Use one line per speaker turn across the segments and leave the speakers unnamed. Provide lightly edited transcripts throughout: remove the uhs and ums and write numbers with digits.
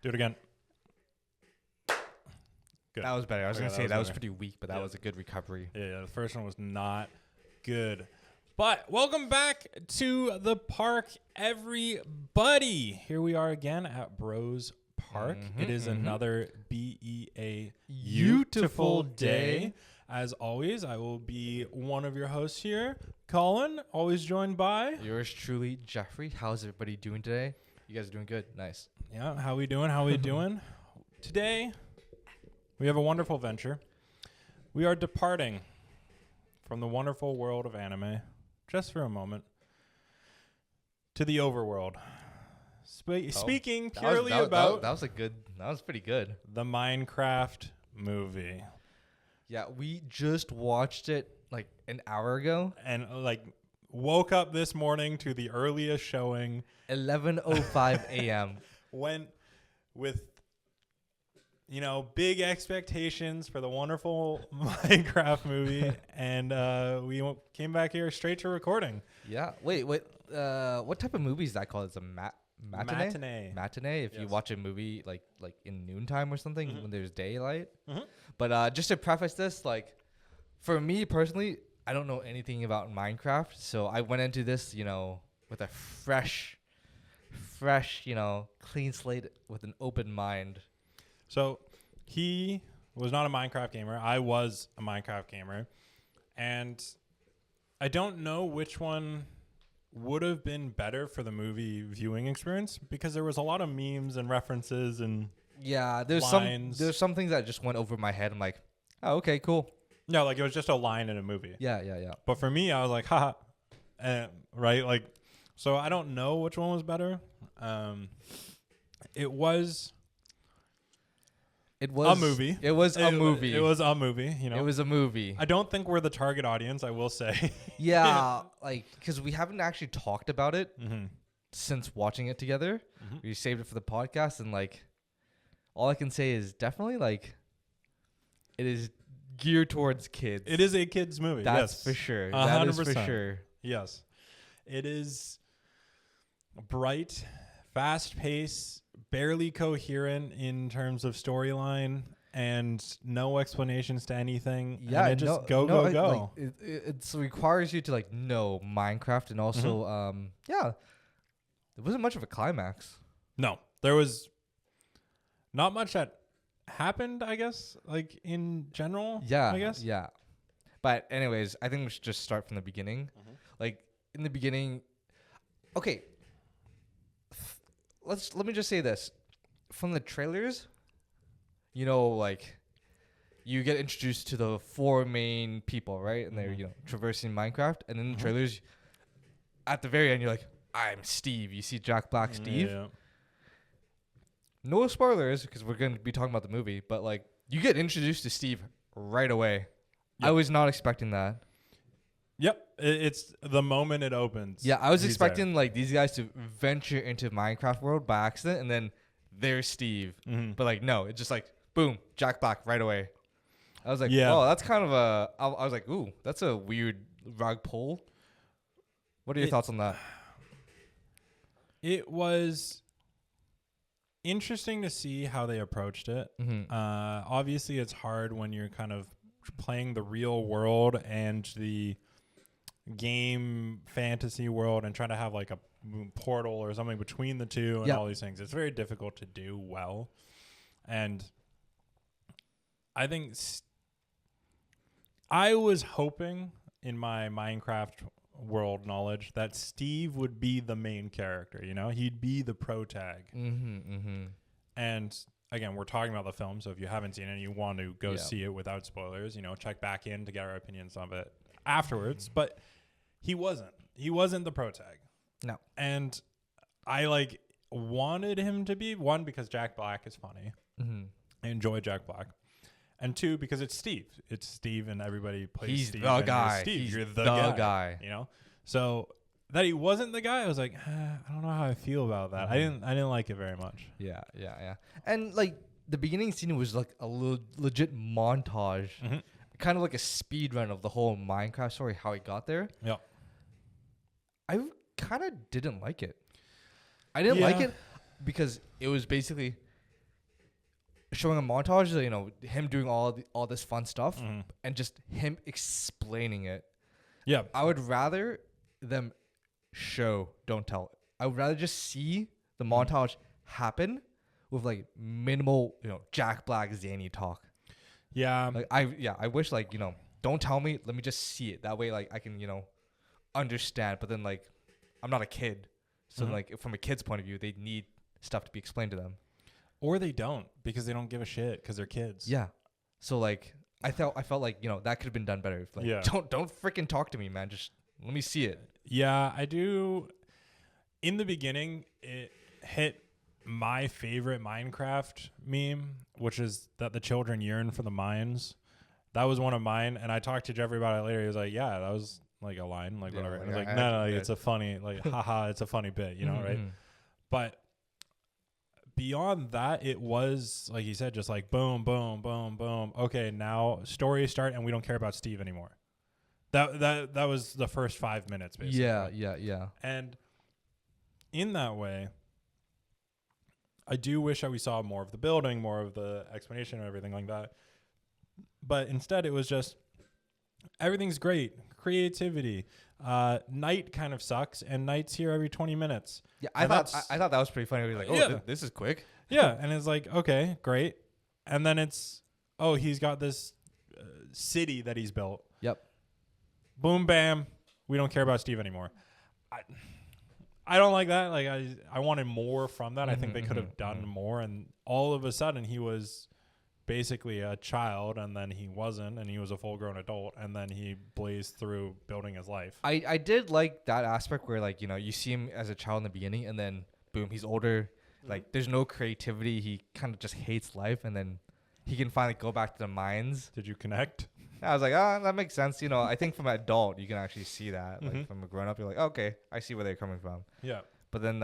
Do it again. Good.
That was better. I was
Okay,
gonna say that
better.
was pretty weak, but that was a good recovery.
Yeah, the first one was not good. But welcome back to the park, everybody. Here we are again at Bros Park. It is another beautiful day. As always, I will be one of your hosts here, Colin, always joined by...
Yours truly, Jeffrey. How's everybody doing today? You guys are doing good. Nice.
Yeah, how we doing? Today, we have a wonderful venture. We are departing from the wonderful world of anime, just for a moment, to the overworld. Speaking purely about...
That was pretty good.
The Minecraft movie.
Yeah, we just watched it like an hour ago.
And woke up this morning to the earliest showing.
11:05 a.m.
Went with, big expectations for the wonderful Minecraft movie. And we came back here straight to recording.
Yeah. Wait. What type of movie is that called? It's a matinee. Matinee. If you watch a movie like in noontime or something when there's daylight. But just to preface this, for me personally, I don't know anything about Minecraft, so I went into this, with a fresh, clean slate with an open mind.
So he was not a Minecraft gamer. I was a Minecraft gamer, and I don't know which one would have been better for the movie viewing experience because there was a lot of memes and references and
there's some things that just went over my head. I'm like, oh, okay, cool.
No, it was just a line in a movie.
Yeah.
But for me, I was like, haha, right? So I don't know which one was better. It was a movie.
It was a movie.
It was a movie.
It was a movie.
I don't think we're the target audience, I will say.
Yeah, because we haven't actually talked about it since watching it together. We saved it for the podcast, and all I can say is definitely it is geared towards kids.
It is a kids movie.
That's
yes.
for sure.
100%.
That is for sure.
Yes. It is bright, fast-paced, barely coherent in terms of storyline, and no explanations to anything.
Yeah,
and just go.
It requires you to know Minecraft, and also there wasn't much of a climax.
No, there was not much that happened, I guess, in general.
Yeah,
I guess.
Yeah. But anyways, I think we should just start from the beginning. In the beginning, okay. Let me just say this. From the trailers, you get introduced to the four main people, right? And they're, traversing Minecraft. And in the trailers, at the very end, you're like, I'm Steve. You see Jack Black Steve.
Yeah.
No spoilers, because we're going to be talking about the movie. But, you get introduced to Steve right away. Yep. I was not expecting that.
Yep. It's the moment it opens.
Yeah, I was expecting, these guys to venture into Minecraft world by accident, and then there's Steve. But, no, it's just boom, Jack Black right away. I was like, oh, that's kind of I was like, ooh, that's a weird rug pull. What are your thoughts on that?
It was interesting to see how they approached it. Obviously, it's hard when you're kind of playing the real world and the game fantasy world and trying to have a portal or something between the two and all these things. It's very difficult to do well. And I think I was hoping in my Minecraft world knowledge that Steve would be the main character, he'd be the pro tag. And again, we're talking about the film, so if you haven't seen it and you want to go see it without spoilers, check back in to get our opinions of it afterwards. But he wasn't the pro tag.
No.
And I wanted him to be, one, because Jack Black is funny. I enjoy Jack Black. And two, because it's Steve. It's Steve, and everybody plays
He's
Steve.
the guy.
Steve.
He's
You're
the
guy. So that he wasn't the guy, I was like, I don't know how I feel about that. I didn't like it very much.
Yeah. And the beginning scene was a legit montage, kind of like a speed run of the whole Minecraft story, how he got there.
Yeah.
I kind of didn't like it. I didn't like it because it was basically showing a montage of, you know, him doing all this fun stuff and just him explaining it.
Yeah.
I would rather them show, don't tell. I would rather just see the montage happen with like minimal, you know, Jack Black zany talk.
Yeah.
Like I wish, like, you know, don't tell me, let me just see it. That way, like, I can, you know, understand. But then, like, I'm not a kid. So like, from a kid's point of view, they need stuff to be explained to them.
Or they don't, because they don't give a shit because they're kids.
Yeah. So like, I felt like, you know, that could have been done better. Like, don't freaking talk to me, man. Just let me see it.
Yeah, I do. In the beginning, it hit my favorite Minecraft meme, which is that the children yearn for the mines. That was one of mine, and I talked to Jeffrey about it later. He was like, "Yeah, that was like a line, like whatever." I was like, "No, it's a funny, like, haha, it's a funny bit, you know, right?" But beyond that, it was like you said, just like boom, boom, boom, boom. Okay, now stories start, and we don't care about Steve anymore. That was the first 5 minutes, basically.
Yeah.
And in that way, I do wish that we saw more of the building, more of the explanation and everything like that. But instead, it was just everything's great, creativity. Night kind of sucks, and night's here every 20 minutes.
Yeah, I thought that was pretty funny. We were like, oh, this is quick.
Yeah, and it's like, okay, great. And then it's, oh, he's got this city that he's built.
Yep.
Boom, bam. We don't care about Steve anymore. I don't like that. Like, I wanted more from that. I think they could have done more. And all of a sudden, he was basically a child, and then he wasn't, and he was a full-grown adult, and then he blazed through building his life.
I did like that aspect where, like, you know, you see him as a child in the beginning, and then, boom, he's older. Like, there's no creativity. He kind of just hates life, and then he can finally go back to the mines.
Did you connect?
I was like, that makes sense. You know, I think from an adult, you can actually see that. Like, from a grown-up, you're like, okay, I see where they're coming from.
Yeah.
But then,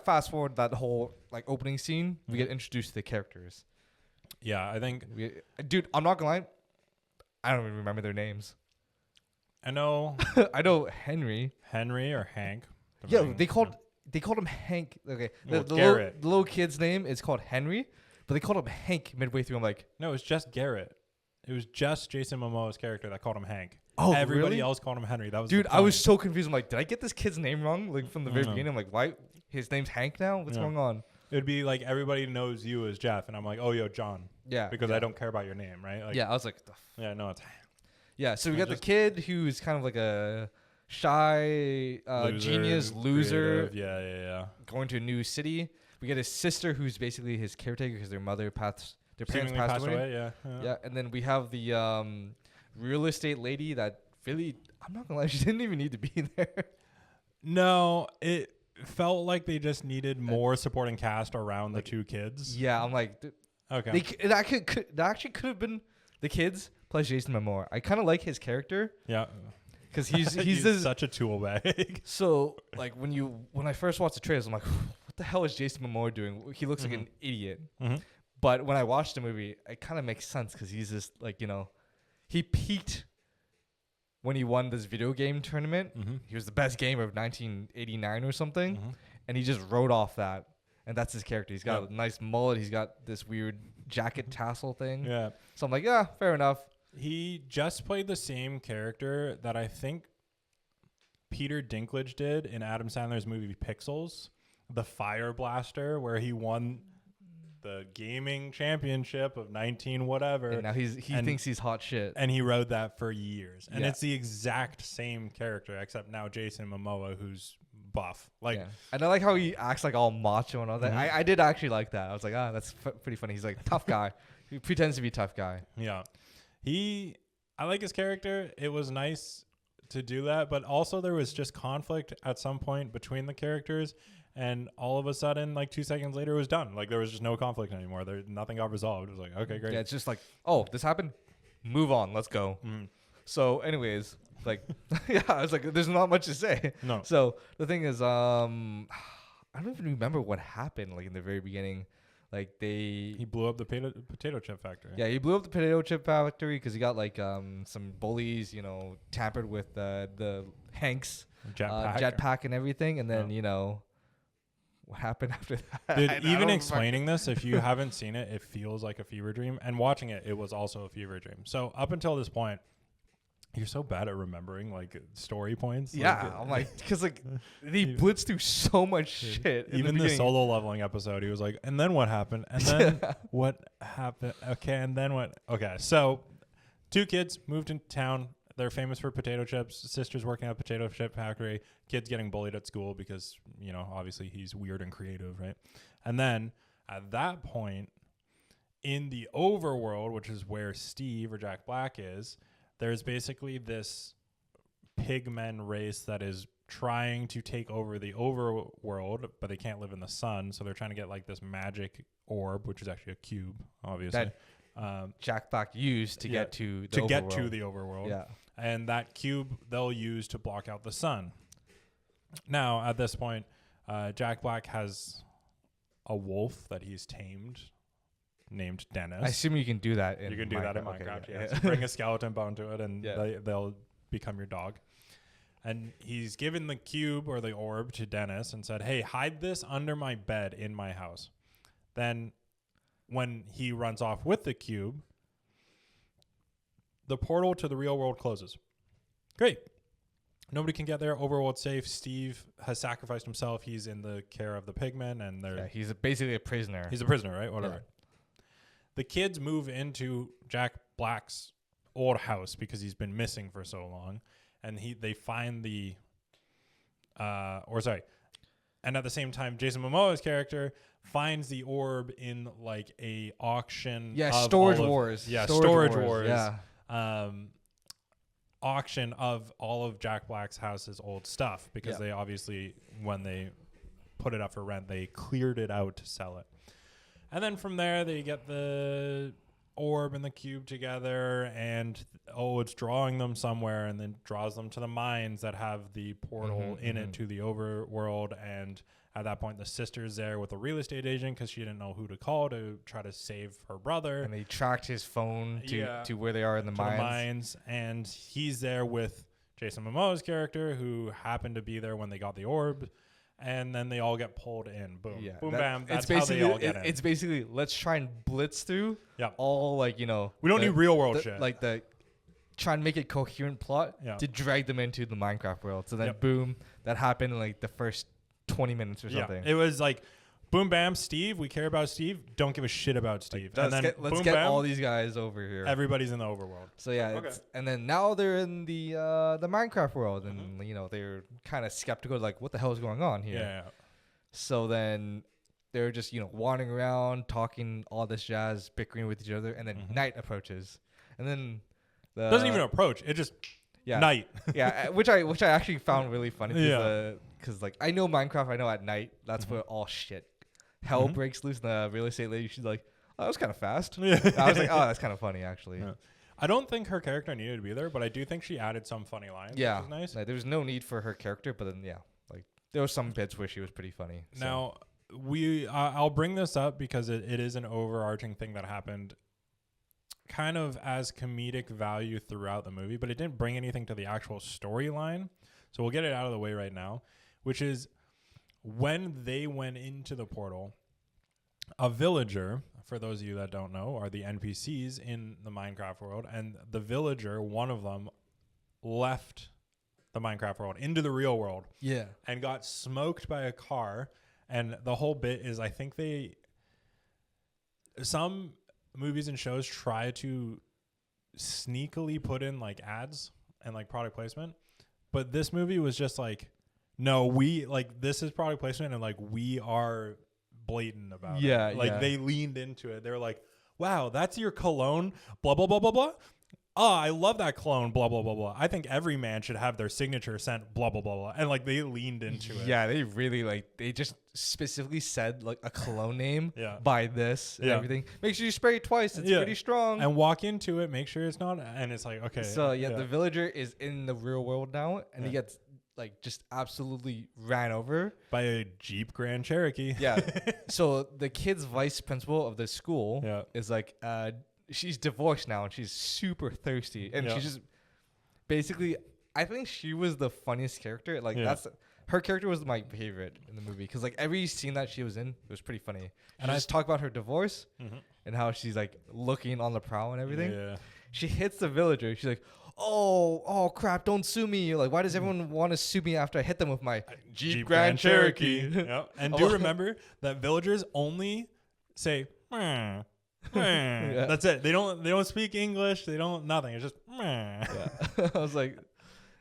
fast forward that whole, like, opening scene, we get introduced to the characters.
Yeah, I think...
Dude, I'm not gonna lie. I don't even remember their names.
I know...
I know Henry.
Henry or Hank.
Yeah, they called him Hank. Okay. The little kid's name is called Henry, but they called him Hank midway through. I'm like...
No, it's just Garrett. It was just Jason Momoa's character that called him Hank.
Oh,
everybody
really?
else called him Henry. That was
dude. I was so confused. I'm like, did I get this kid's name wrong? Like from the very beginning. I'm like, why his name's Hank now? What's going on?
It'd be like everybody knows you as Jeff, and I'm like, oh, yo, John.
Yeah.
Because I don't care about your name, right? Like,
yeah. I was like,
yeah, no, it's.
Yeah. So we got the kid who's kind of like a shy genius loser.
Yeah.
Going to a new city. We get his sister who's basically his caretaker because their parents passed away. Yeah. And then we have the real estate lady that really, I'm not gonna lie, she didn't even need to be there.
No, it felt like they just needed more supporting cast around the two kids.
Yeah, I'm like,
okay.
That actually could have been the kids plus Jason Momoa. I kind of like his character.
Yeah.
Because he's
such a tool bag.
So like when I first watched the trailers, I'm like, what the hell is Jason Momoa doing? He looks like an idiot. But when I watched the movie, it kind of makes sense because he's just like, you know, he peaked when he won this video game tournament. He was the best gamer of 1989 or something. And he just rode off that. And that's his character. He's got a nice mullet. He's got this weird jacket tassel thing.
Yeah.
So I'm like, yeah, fair enough.
He just played the same character that I think Peter Dinklage did in Adam Sandler's movie Pixels, the Fire Blaster, where he won the gaming championship of 19 whatever.
And now he thinks he's hot shit.
And he rode that for years. And it's the exact same character, except now Jason Momoa, who's buff. Like,
and I like how he acts like all macho and all that. I did actually like that. I was like, that's pretty funny. He's like tough guy. He pretends to be a tough guy.
Yeah. I like his character. It was nice to do that, but also there was just conflict at some point between the characters, and all of a sudden, like 2 seconds later, it was done. Like there was just no conflict anymore. Nothing got resolved. It was like, okay, great.
Yeah, it's just like, oh, this happened. Move on. Let's go. So, anyways, like, yeah, I was like, there's not much to say.
No.
So the thing is, I don't even remember what happened. Like in the very beginning. Like he
blew up the potato chip factory.
Yeah, he blew up the potato chip factory because he got like some bullies, you know, tampered with the Hank's jetpack and everything, and then you know, what happened after that?
Dude, even explaining this, if you haven't seen it, it feels like a fever dream. And watching it, it was also a fever dream. So up until this point, you're so bad at remembering like story points.
Yeah, like, I'm like, because like they blitzed through so much shit.
Even the solo leveling episode, he was like, and then what happened? And then what happened? Okay, and then what? Okay, so 2 kids moved into town. They're famous for potato chips. Sister's working at a potato chip factory. Kid's getting bullied at school because, you know, obviously he's weird and creative, right? And then at that point, in the overworld, which is where Steve or Jack Black is, there's basically this pigmen race that is trying to take over the overworld, but they can't live in the sun, so they're trying to get like this magic orb, which is actually a cube, obviously.
Jack Black used to get to the
overworld. Yeah. And that cube they'll use to block out the sun. Now, at this point, Jack Black has a wolf that he's tamed named Dennis.
I assume you can do that in
Minecraft. Okay, yeah. So bring a skeleton bone to it, and they'll become your dog. And he's given the cube or the orb to Dennis and said, hey, hide this under my bed in my house. Then when he runs off with the cube, the portal to the real world closes. Great. Nobody can get there. Overworld safe. Steve has sacrificed himself. He's in the care of the pigmen, and
he's basically a prisoner.
He's a prisoner, right? Whatever. Yeah. The kids move into Jack Black's old house because he's been missing for so long, and they find and at the same time, Jason Momoa's character finds the orb in like a auction.
Yeah, Storage Wars.
Yeah, Storage Wars. Yeah. Auction of all of Jack Black's house's old stuff because they obviously, when they put it up for rent, they cleared it out to sell it. And then from there, they get the orb and the cube together, and it's drawing them somewhere, and then draws them to the mines that have the portal in it to the overworld. And at that point, the sister's there with a real estate agent because she didn't know who to call to try to save her brother.
And they tracked his phone to where they are in the mines.
And he's there with Jason Momoa's character, who happened to be there when they got the orb. And then they all get pulled in. Boom. Yeah, boom, bam. That's how they all get in.
It's basically, let's try and blitz through all, like, you know.
We don't need real world shit.
Like, try and make a coherent plot to drag them into the Minecraft world. So then, boom, that happened in, like, the first 20 minutes or something.
It was like, boom, bam, Steve. We care about Steve. Don't give a shit about Steve.
Like, let's get all these guys over here.
Everybody's in the overworld.
So and then now they're in the Minecraft world, and you know they're kind of skeptical, like what the hell is going on here? Yeah. So then they're just wandering around, talking all this jazz, bickering with each other, and then night approaches, and then
doesn't even approach. It just night.
which I actually found really funny. Because like I know Minecraft, I know at night that's where all shit hell breaks loose. And the real estate lady, she's like, oh, that was kind of fast. I was like, oh, that's kind of funny, actually. Yeah.
I don't think her character needed to be there, but I do think she added some funny lines.
Yeah.
Which is nice.
Like, there was no need for her character, but then, like, there was some bits where she was pretty funny. So.
Now, I'll bring this up because it is an overarching thing that happened kind of as comedic value throughout the movie, but it didn't bring anything to the actual storyline. So we'll get it out of the way right now, which is when they went into the portal, a villager, for those of you that don't know, are the NPCs in the Minecraft world. And the villager, one of them, left the Minecraft world into the real world.
Yeah.
And got smoked by a car. And the whole bit is, I think some movies and shows try to sneakily put in like ads and like product placement. But this movie was just like, no, this is product placement, and like we are blatant about it. Like they leaned into it. They're like, wow, that's your cologne, blah, blah, blah, blah, blah. Oh, I love that cologne, blah, blah, blah, blah. I think every man should have their signature scent, blah, blah, blah, blah. And like they leaned into it.
Yeah, they really they just specifically said like a cologne name by this and everything. Make sure you spray it twice. It's pretty strong.
And walk into it, make sure it's not, and it's like, okay.
So the villager is in the real world now, and he gets like just absolutely ran over
by a Jeep Grand Cherokee.
Yeah. So the kid's vice principal of the school is like, she's divorced now and she's super thirsty, and she's just basically, I think she was the funniest character. Like her character was my favorite in the movie because like every scene that she was in, it was pretty funny. And I just talk about her divorce and how she's like looking on the prowl and everything. Yeah. She hits the villager. She's like, oh crap, don't sue me. Like, why does everyone want to sue me after I hit them with my Jeep Grand Cherokee?
Yep. And do remember that villagers only say that's it. They don't speak English. They don't nothing. It's just
yeah. I was like,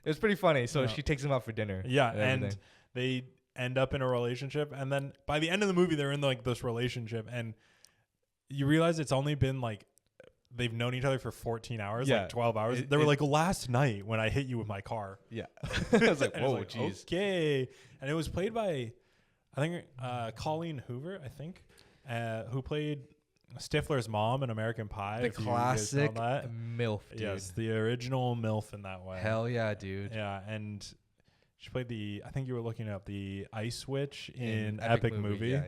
it was pretty funny. So she takes him out for dinner.
Yeah, and they end up in a relationship, and then by the end of the movie, they're in like this relationship, and you realize it's only been like they've known each other for 14 hours, like 12 hours. They were like, last night when I hit you with my car.
Yeah. I was like, whoa, jeez.
Okay. And it was played by, I think, Colleen Hoover, I think, who played Stifler's mom in American Pie.
The classic MILF, dude.
Yes, the original MILF in that way.
Hell yeah, dude.
Yeah, and she played I think you were looking up the Ice Witch in Epic Movie.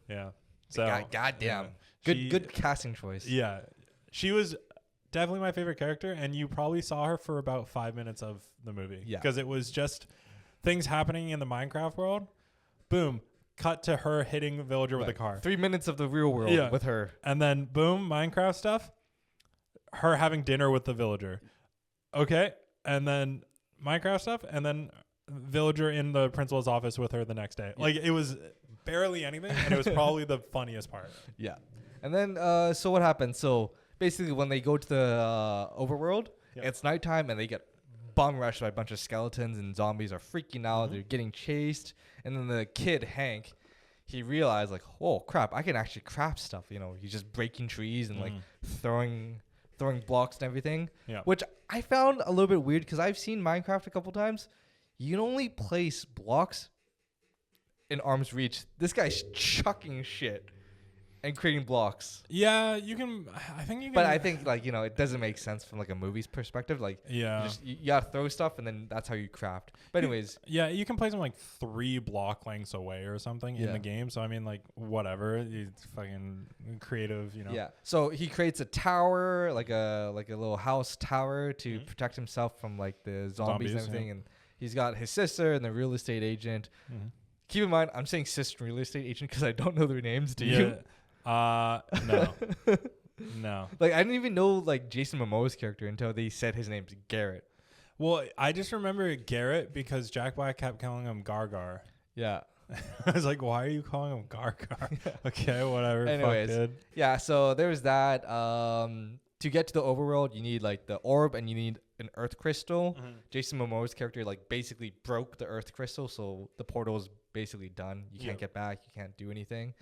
Yeah. So,
goddamn. Good casting choice.
Yeah. She was definitely my favorite character, and you probably saw her for about 5 minutes of the movie. Yeah. Because it was just things happening in the Minecraft world. Boom. Cut to her hitting the villager with a car.
3 minutes of the real world with her.
And then, boom, Minecraft stuff. Her having dinner with the villager. Okay. And then Minecraft stuff. And then villager in the principal's office with her the next day. Yeah. Like, it was barely anything, and it was probably the funniest part.
Yeah. And then, so what happened? So basically, when they go to the overworld, it's nighttime, and they get bum rushed by a bunch of skeletons, and zombies are freaking out. They're getting chased. And then the kid, Hank, he realized, like, oh, crap, I can actually craft stuff. You know, he's just breaking trees and, like, throwing blocks and everything, which I found a little bit weird because I've seen Minecraft a couple times. You can only place blocks in arm's reach. This guy's chucking shit and creating blocks.
Yeah, you can. I think you can.
But I think, like, you know, it doesn't make sense from like a movie's perspective. Like, you gotta throw stuff, and then that's how you craft. But anyways,
you can place them like 3 block lengths away or something in the game. So I mean, like, whatever. It's fucking creative, you know.
Yeah. So he creates a tower, like a little house tower to protect himself from like the zombies and everything. And he's got his sister and the real estate agent. Keep in mind, I'm saying sister and real estate agent because I don't know their names. Do you?
No. No.
Like, I didn't even know, like, Jason Momoa's character until they said his name's Garrett.
Well, I just remember Garrett because Jack Black kept calling him Gargar.
Yeah.
I was like, why are you calling him Gargar? Okay, whatever.
Anyways, yeah, so there was that. To get to the overworld, you need, like, the orb and you need an earth crystal. Jason Momoa's character, like, basically broke the earth crystal, so the portal's basically done. You can't get back. You can't do anything.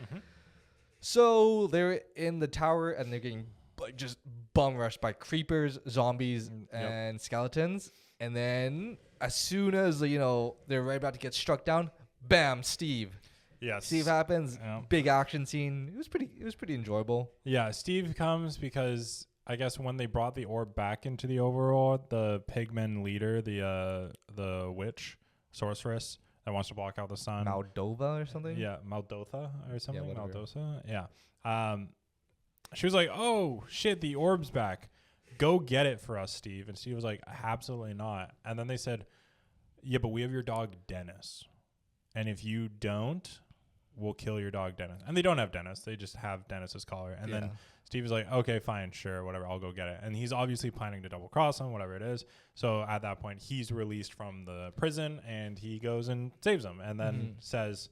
So they're in the tower and they're getting like just bum rushed by creepers, zombies, and skeletons. And then as soon as they're right about to get struck down, bam, Steve.
Yes.
Steve happens. Big action scene. It was pretty enjoyable.
Yeah, Steve comes because I guess when they brought the orb back into the overworld, the pigmen leader, the witch, sorceress, that wants to block out the sun.
Moldova or something?
Yeah, Moldotha or something. Yeah, Maldosa. Yeah. She was like, oh, shit, the orb's back. Go get it for us, Steve. And Steve was like, absolutely not. And then they said, yeah, but we have your dog, Dennis. And if you don't, we'll kill your dog, Dennis. And they don't have Dennis. They just have Dennis's collar. And then Steve was like, okay, fine, sure, whatever, I'll go get it. And he's obviously planning to double cross him, whatever it is. So at that point, he's released from the prison and he goes and saves him and then says,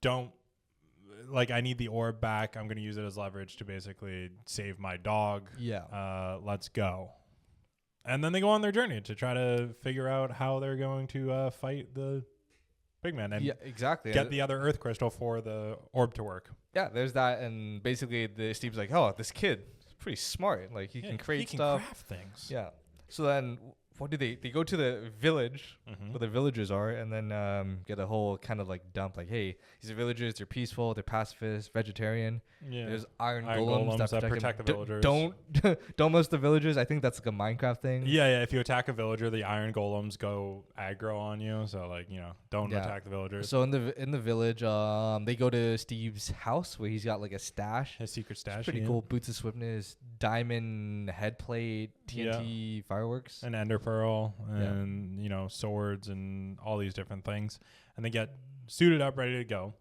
I need the orb back. I'm going to use it as leverage to basically save my dog.
Yeah.
Let's go. And then they go on their journey to try to figure out how they're going to fight the pigman and get the other earth crystal for the orb to work.
Yeah, there's that, and basically Steve's like, oh, this kid is pretty smart. Like, he can create stuff.
He can craft things.
Yeah. So then what do they go to the village where the villagers are, and then get a whole kind of like dump, like, hey, these are villagers, they're peaceful, they're pacifist, vegetarian. Yeah. There's iron golems that protect the villagers. Don't mess the villagers. I think that's like a Minecraft thing.
Yeah. If you attack a villager, the iron golems go aggro on you. So don't attack the villagers.
So in the village, they go to Steve's house where he's got like a stash,
his secret stash.
It's pretty cool. Boots of swiftness, diamond head plate, TNT fireworks,
an ender furl and swords and all these different things, and they get suited up, ready to go.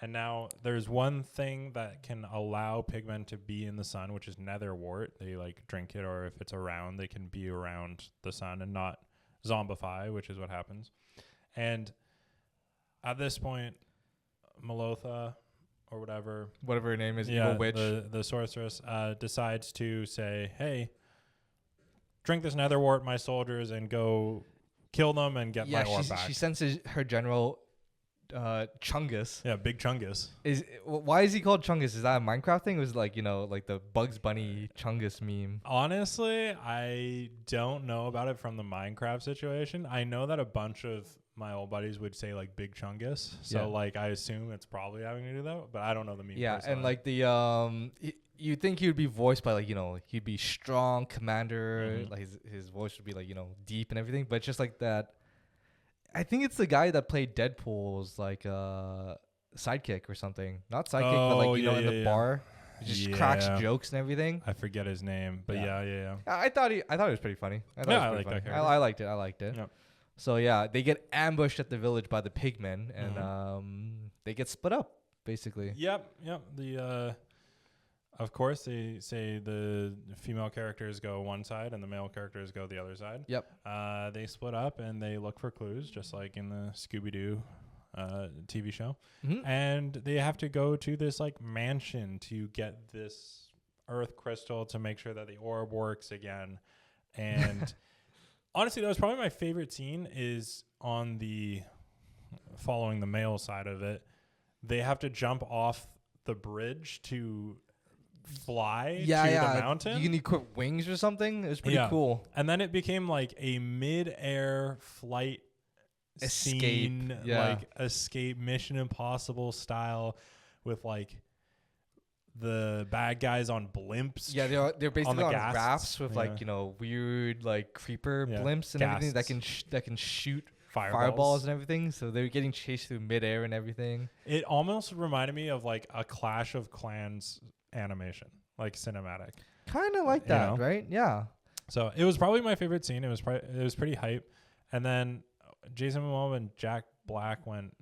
And now there's one thing that can allow pigmen to be in the sun, which is nether wart. They like drink it, or if it's around, they can be around the sun and not zombify, which is what happens. And at this point, Malotha, or whatever
her name is, evil witch,
the sorceress, decides to say, "Hey, drink this nether wart, my soldiers, and go kill them and get my orb back."
She sends her general, Chungus.
Yeah, Big Chungus.
Why is he called Chungus? Is that a Minecraft thing? It was like like the Bugs Bunny Chungus meme.
Honestly, I don't know about it from the Minecraft situation. I know that a bunch of my old buddies would say like Big Chungus, so like I assume it's probably having to do that, but I don't know the meme.
Yeah,
personally.
and like the you'd think he would be voiced by like he'd be strong commander, like his voice would be like deep and everything, but it's just like that. I think it's the guy that played Deadpool's like sidekick or something, not sidekick, but like in the bar, he just cracks jokes and everything.
I forget his name, but yeah.
I thought it was pretty funny.
I liked that character.
I liked it. Yep. So yeah, they get ambushed at the village by the pigmen, and they get split up basically.
Yep. The of course they say the female characters go one side and the male characters go the other side.
Yep.
They split up and they look for clues, just like in the Scooby-Doo TV show. And they have to go to this like mansion to get this earth crystal to make sure that the orb works again. And honestly, that was probably my favorite scene, is on the following the male side of it. They have to jump off the bridge to fly to the mountain.
You can equip wings or something. It was pretty cool.
And then it became like a mid-air flight scene, like escape Mission Impossible style, with like the bad guys on blimps.
Yeah, they're basically on rafts with like weird like creeper blimps and everything that can shoot fireballs and everything. So they're getting chased through midair and everything.
It almost reminded me of like a Clash of Clans animation, like cinematic.
Kind of like that, right? Yeah.
So it was probably my favorite scene. It was pretty hype. And then Jason Momoa and Jack Black went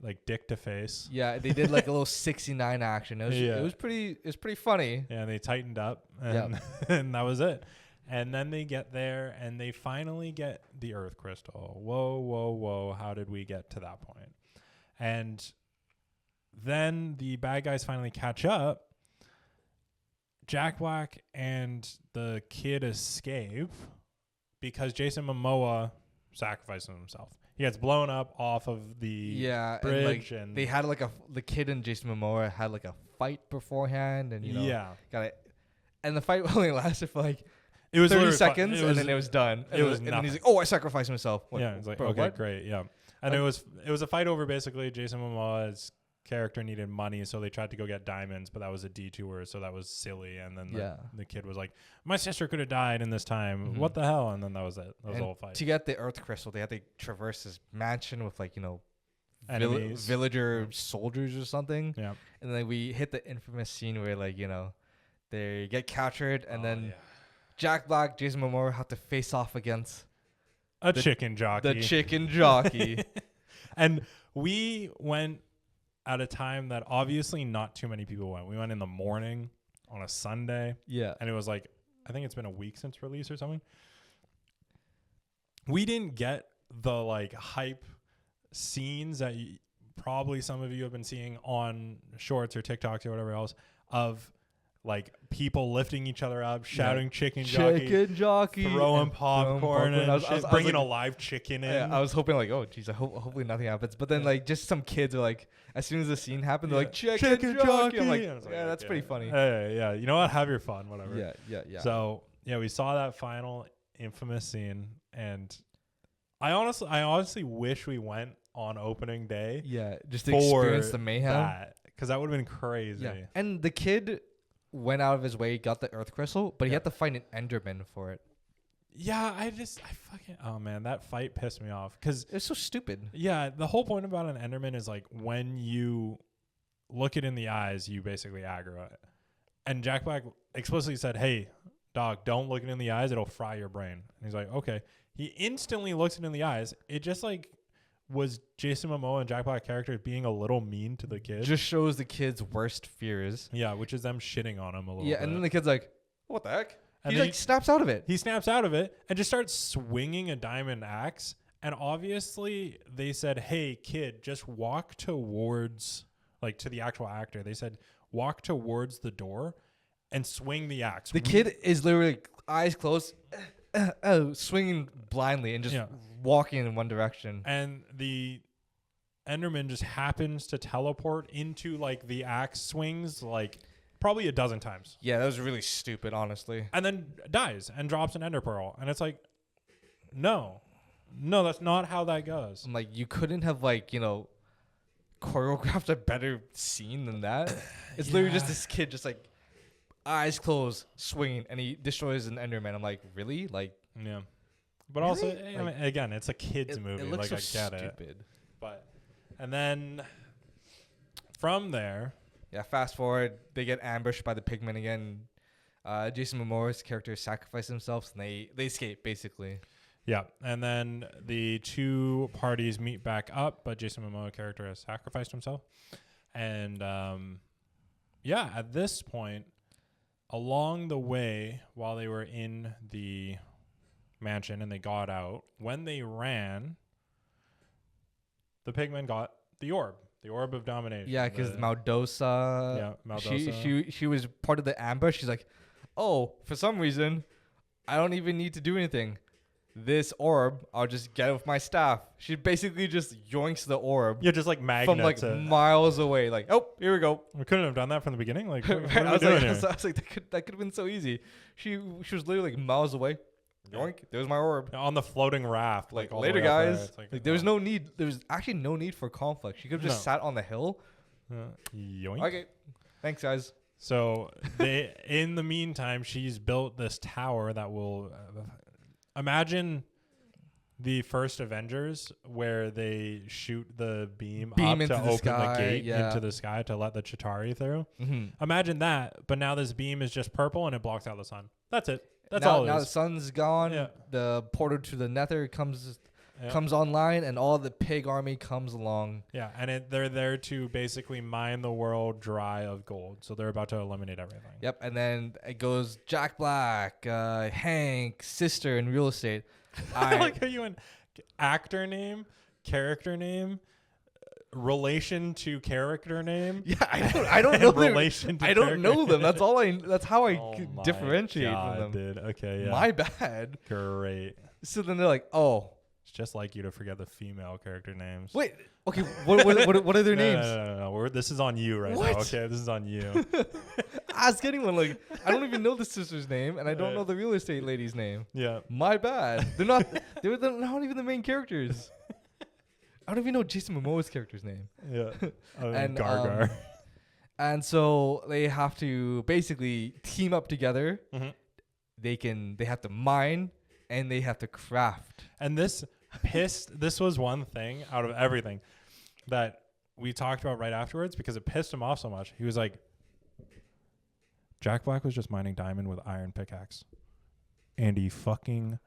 like dick to face.
Yeah, they did like a little 69 action. It was pretty funny.
Yeah, and they tightened up and and that was it. And then they get there and they finally get the Earth Crystal. Whoa. How did we get to that point? And then the bad guys finally catch up. Jack Black and the kid escape because Jason Momoa sacrifices himself. He gets blown up off of the bridge,
and they had like the kid and Jason Momoa had like a fight beforehand, and got it. And the fight only lasted for like it was 30 seconds, and then it was done. And then he's like, "Oh, I sacrificed myself."
It's like, okay, great, yeah. And it was a fight over basically Jason Momoa's character needed money, so they tried to go get diamonds, but that was a detour, so that was silly. And then the kid was like, "My sister could have died in this time. What the hell?" And then that was it. That was the whole fight.
To get the Earth Crystal, they had to traverse this mansion with like villager soldiers or something. Yeah. And then we hit the infamous scene where like they get captured, and then Jack Black, Jason Momoa have to face off against
the chicken jockey.
The chicken jockey.
And we went at a time that obviously not too many people went. We went in the morning on a Sunday. Yeah. And it was like, I think it's been a week since release or something. We didn't get the like hype scenes that probably some of you have been seeing on shorts or TikToks or whatever else of like people lifting each other up, shouting chicken jockey, throwing popcorn and bringing a live chicken in.
Yeah, I was hoping like, oh geez, hopefully nothing happens. But then like just some kids are like, as soon as the scene happened, they're like chicken jockey. I'm like, that's pretty funny.
Hey, yeah, you know what? Have your fun, whatever.
Yeah.
So we saw that final infamous scene, and I honestly wish we went on opening day.
Yeah, just to experience the mayhem.
Because that would have been crazy. Yeah.
And the kid went out of his way, got the Earth Crystal, but he had to fight an Enderman for it.
Yeah, oh man, that fight pissed me off because
it's so stupid.
Yeah, the whole point about an Enderman is like when you look it in the eyes, you basically aggro it. And Jack Black explicitly said, "Hey, dog, don't look it in the eyes. It'll fry your brain. And he's like, okay. He instantly looks it in the eyes. It just like was Jason Momoa and Jack Black characters being a little mean to the kid.
Just shows the kid's worst fears.
Yeah, which is them shitting on him a little bit.
Yeah, and then the kid's like, what the heck?
And
he like snaps out of it.
He snaps out of it and just starts swinging a diamond axe. And obviously they said, hey, kid, just walk towards, like to the actual actor. They said, walk towards the door and swing the axe.
The kid is literally eyes closed, swinging blindly and just walking in one direction.
And the Enderman just happens to teleport into like the axe swings like probably a dozen times.
Yeah, that was really stupid, honestly.
And then dies and drops an ender pearl. And it's like, no, that's not how that goes.
I'm like, you couldn't have like, choreographed a better scene than that. It's literally just this kid just like eyes closed, swinging, and he destroys an Enderman. I'm like, really? Like,
yeah. But also, I mean, again, it's a kid's movie.
It looks
like,
so
I get
stupid.
it. But, and then from there.
Yeah, fast forward, they get ambushed by the pigmen again. Jason Momoa's character sacrifices himself, and they escape, basically.
Yeah, and then the two parties meet back up, but Jason Momoa character has sacrificed himself. And, at this point, along the way, while they were in the mansion and they got out, when they ran, the pigmen got the orb of domination.
Yeah, because Maldosa.
Yeah, Maldosa.
She was part of the ambush. She's like, oh, for some reason, I don't even need to do anything. This orb, I'll just get it with my staff. She basically just yoinks the orb.
Yeah, just like magnets.
From like miles away. Like, oh, here we go.
We couldn't have done that from the beginning. Like, what
I
are we doing here?
was like, that could have been so easy. She was literally like miles away. Yoink, there's my orb.
On the floating raft.
Like
all
later,
the way
guys.
Like
there was no need. There was actually no need for conflict. She could have just sat on the hill.
Yoink.
Okay. Thanks, guys.
So in the meantime, she's built this tower that will imagine the first Avengers where they shoot the beam up
into
to open
sky,
the gate into the sky to let the Chitauri through. Mm-hmm. Imagine that, but now this beam is just purple and it blocks out the sun. That's it. That's all it is.
Now the sun's gone. Yeah. The portal to the Nether comes online, and all the pig army comes along.
Yeah, and they're there to basically mine the world dry of gold. So they're about to eliminate everything.
Yep, and then it goes Jack Black, Hank, sister in real estate.
I like how you went actor name, character name, relation to character name.
Yeah, I don't know
relation to
I don't know them. That's all that's how I differentiate
God,
from them.
Dude. Okay, yeah.
My bad.
Great.
So then they're like, "Oh,
it's just like you to forget the female character names."
Wait. Okay, what are their names?
No. This is on you right now. Okay, this is on you.
Ask anyone. Like, I don't even know the sister's name, and I don't know the real estate lady's name.
Yeah.
My bad. They're not not even the main characters. I don't even know Jason Momoa's character's name.
Yeah. And Gargar.
And so they have to basically team up together. Mm-hmm. They have to mine and they have to craft.
And this was one thing out of everything that we talked about right afterwards because it pissed him off so much. He was like, Jack Black was just mining diamond with iron pickaxe. And he fucking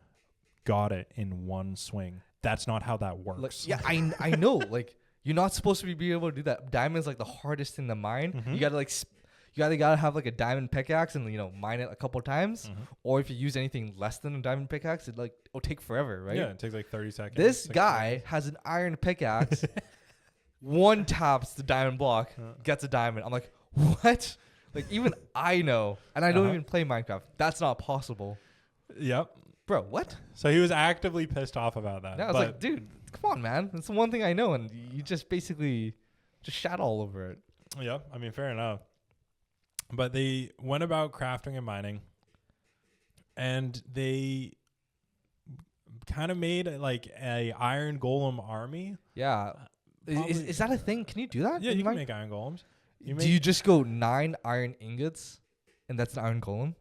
got it in one swing. That's not how that works.
Like, yeah, I know. Like, you're not supposed to be able to do that. Diamond's like the hardest thing to mine. Mm-hmm. You gotta have like a diamond pickaxe and mine it a couple times. Mm-hmm. Or if you use anything less than a diamond pickaxe, it'll take forever, right?
Yeah, it takes like 30 seconds.
This guy has an iron pickaxe. One taps the diamond block, gets a diamond. I'm like, what? Like, even I know, and I don't even play Minecraft. That's not possible.
Yep.
Bro, what?
So he was actively pissed off about that.
Yeah, I was like, dude, come on, man. That's the one thing I know, and you just basically just shat all over it.
Yeah, I mean, fair enough. But they went about crafting and mining, and they kind of made like a iron golem army.
Yeah. Is that a thing? Can you do that?
Yeah, you can make iron golems.
Do you just go 9 iron ingots, and that's an iron golem?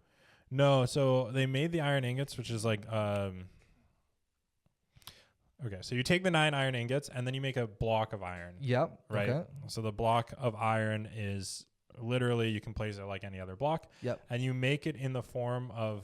No, so they made the iron ingots, which is like okay, so you take the 9 iron ingots and then you make a block of iron.
Yep.
Right.
Okay.
So the block of iron is literally you can place it like any other block.
Yep.
And you make it in the form of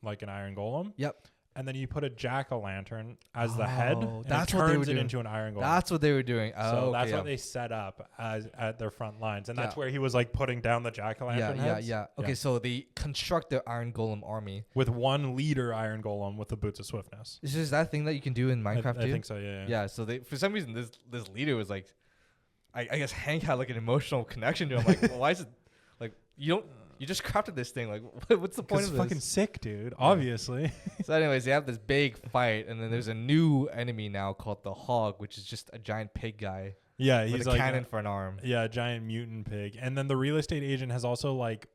like an iron golem.
Yep.
And then you put a jack-o'-lantern as the head, and
that's
it
what they were
turns it
doing.
into an iron golem.
That's what they were doing. Oh,
So
okay,
that's what they set up as at their front lines, and that's where he was like putting down the jack-o'-lantern heads.
Okay, so they construct their iron golem army
with one leader iron golem with the boots of swiftness.
Is this that thing that you can do in Minecraft too?
I think so. Yeah.
Yeah. So they, for some reason, this leader was like, I guess Hank had like an emotional connection to him. Like, well, why is it like you just crafted this thing? Like, what's the point of this?
It's fucking sick, dude. Obviously.
So, anyways, they have this big fight, and then there's a new enemy now called the Hog, which is just a giant pig guy.
Yeah,
he's
with
like cannon for an arm.
Yeah, a giant mutant pig. And then the real estate agent has also like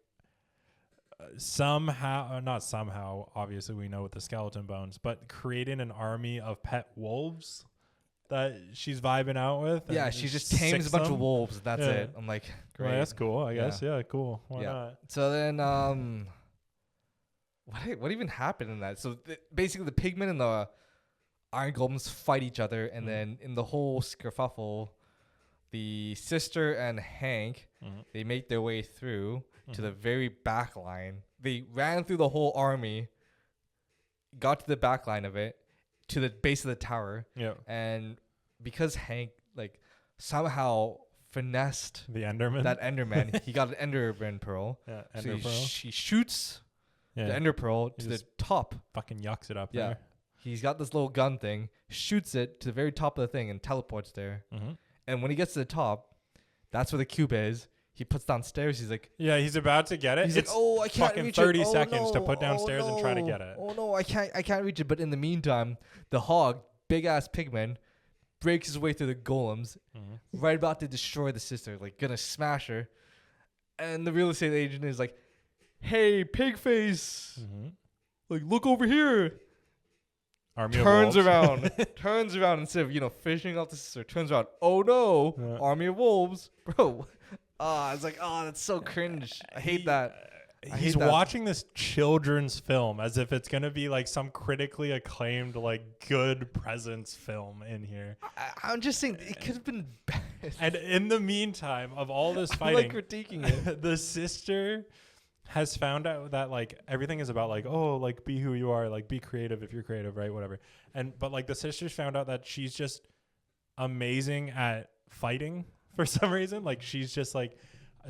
not somehow, obviously we know with the skeleton bones, but creating an army of pet wolves that she's vibing out with.
Yeah, she just tames a bunch of wolves. That's it. I'm like, great.
Well, that's cool, I guess. Yeah, cool. Why not?
So then, what even happened in that? So basically, the pigmen and the iron golems fight each other, and then in the whole skerfuffle, the sister and Hank they make their way through to the very back line. They ran through the whole army, got to the back line of it, to the base of the tower.
Yeah.
And because Hank like somehow finessed
the Enderman,
he got an Enderman pearl.
Yeah,
Ender pearl. She shoots the Ender pearl to the top.
Fucking yucks it up there.
He's got this little gun thing, shoots it to the very top of the thing and teleports there. And when he gets to the top, that's where the cube is. He puts downstairs. He's like,
he's about to get it.
He's like, oh, I can't
fucking
reach
30
it.
seconds to put downstairs and try to get it.
Oh no, I can't reach it. But in the meantime, the Hog, big ass pigman, breaks his way through the golems, right about to destroy the sister, like gonna smash her. And the real estate agent is like, hey, pig face, like look over here.
Army
turns around instead of fishing off the sister. Turns around. Oh no, Army of Wolves, bro. It's like, that's so cringe. I hate that.
He's watching this children's film as if it's gonna be like some critically acclaimed, like good presence film in here.
I'm just saying it could have been bad.
And in the meantime of all this fighting,
like critiquing it.
The sister has found out that like everything is about like, oh, like be who you are, like be creative if you're creative, right? Whatever. But like the sister's found out that she's just amazing at fighting for some reason. Like she's just like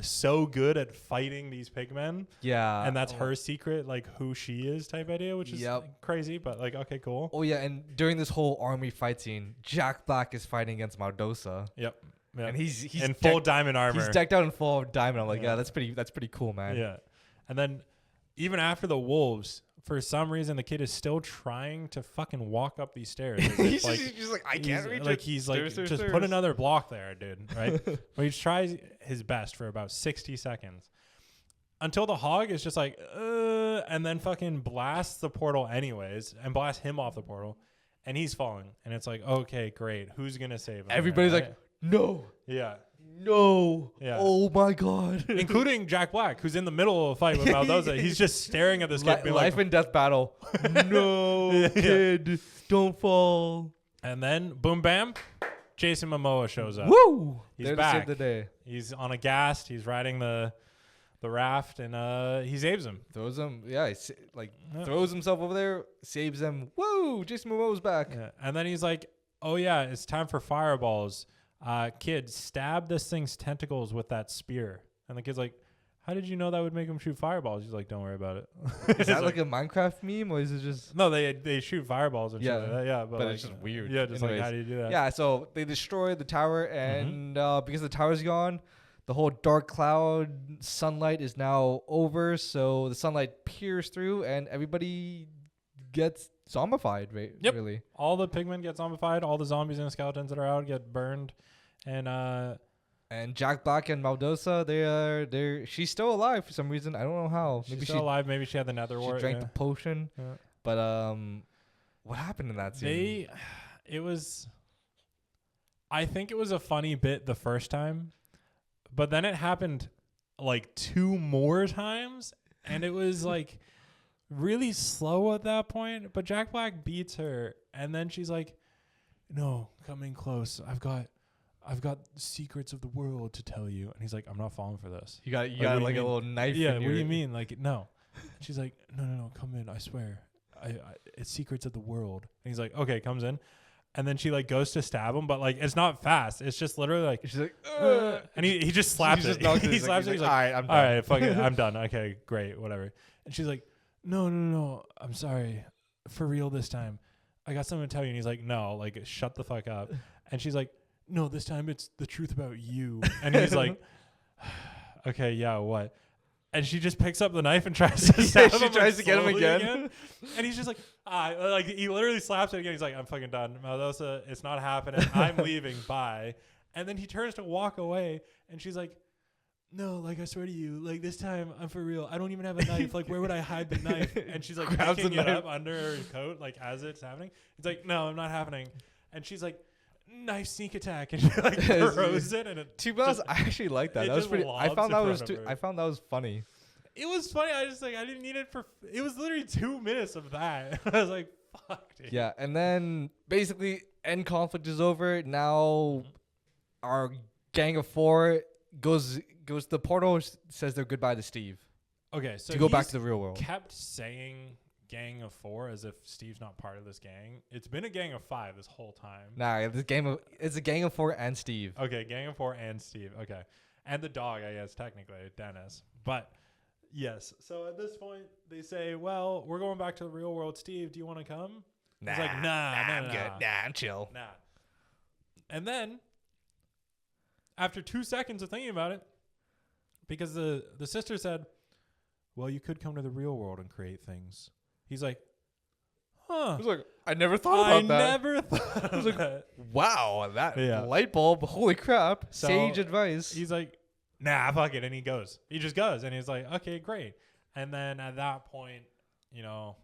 so good at fighting these pigmen.
Yeah.
And that's her secret, like who she is type idea, which is crazy, but like, okay, cool.
Oh yeah. And during this whole army fight scene, Jack Black is fighting against Maldosa.
Yep.
And he's
in full diamond armor.
He's decked out in full diamond. I'm like, that's pretty cool, man.
Yeah. And then even after the wolves, for some reason, the kid is still trying to fucking walk up these stairs.
He's just like, I can't reach it.
Like he's like, just put another block there, dude. Right? But he tries his best for about 60 seconds until the Hog is just like, and then fucking blasts the portal anyways and blasts him off the portal, and he's falling. And it's like, okay, great. Who's gonna save him?
Everybody's like, no.
Yeah.
No.
Yeah.
Oh my god.
Including Jack Black, who's in the middle of a fight with Maldosa. He's just staring at this kid.
Life and death battle. No, kid, don't fall.
And then, boom, bam, Jason Momoa shows up.
Woo!
He's back.
To save the day.
He's on a ghast. He's riding the raft, and he saves him.
Throws him. Yeah, throws himself over there, saves him. Woo! Jason Momoa's back.
Yeah. And then he's like, oh yeah, it's time for fireballs. Kid, stab this thing's tentacles with that spear. And the kid's like, how did you know that would make him shoot fireballs? He's like, don't worry about it.
Is that like a Minecraft meme, or is it just...
No, they shoot fireballs and shit like that. Yeah, but like,
it's just weird.
Yeah, just anyways, like, how do you do that?
Yeah, so they destroy the tower, and because the tower's gone, the whole dark cloud sunlight is now over, so the sunlight peers through, and everybody gets zombified, right?
Yep.
Really.
All the pigmen get zombified. All the zombies and skeletons that are out get burned. And
Jack Black and Maldosa, she's still alive for some reason. I don't know how.
Maybe she's still alive. Maybe she had the nether wart.
She drank the potion. Yeah. But what happened in that scene?
I think it was a funny bit the first time, but then it happened like 2 more times, and it was like really slow at that point. But Jack Black beats her, and then she's like, no, coming close. I've got secrets of the world to tell you. And he's like, I'm not falling for this.
You got like a little knife.
Yeah, what do you mean? Like, no. And she's like, no, come in. I swear. It's secrets of the world. And he's like, okay, comes in. And then she like goes to stab him, but like it's not fast. It's just literally like
she's like,
and he just slaps it. He slaps it. He's like, all right, I'm done. All right, fuck it, I'm done. Okay, great, whatever. And she's like, no, I'm sorry, for real this time. I got something to tell you. And he's like, no, like shut the fuck up. And she's like, no, this time it's the truth about you. And he's like, okay, yeah, what? And she just picks up the knife and tries to stab him. She
tries to get him again.
And he's just like, like he literally slaps it again. He's like, I'm fucking done. Maldosa, it's not happening. I'm leaving. Bye. And then he turns to walk away. And she's like, no, like I swear to you, like this time I'm for real. I don't even have a knife. Like where would I hide the knife? And she's like picking it up under her coat, like as it's happening. It's like, no, I'm not happening. And she's like, knife sneak attack, and she like throws it, and it.
To be honest, I actually like that. That was pretty. I found that was funny.
It was funny. I just like I didn't need it for. It was literally 2 minutes of that. I was like, fuck, dude.
Yeah, and then basically, end conflict is over. Now, our gang of 4 goes. The portal says their goodbye to Steve.
Okay, so
to go back to the real world.
Kept saying gang of 4 as if Steve's not part of this gang. It's been a gang of 5 this whole time.
Nah, it's a gang of 4 and Steve.
Okay, gang of 4 and Steve. Okay. And the dog, I guess, technically, Dennis. But yes. So at this point, they say, well, we're going back to the real world. Steve, do you want to come?
Nah.
He's like, nah,
I'm good. Nah, I'm chill.
Nah. And then, after 2 seconds of thinking about it, because the sister said, well, you could come to the real world and create things. He's like, huh.
I was like, I never thought about that.
I never thought of that.
Wow, that light bulb. Holy crap. So sage advice.
He's like, nah, fuck it. And he goes. He just goes. And he's like, okay, great. And then at that point, you know,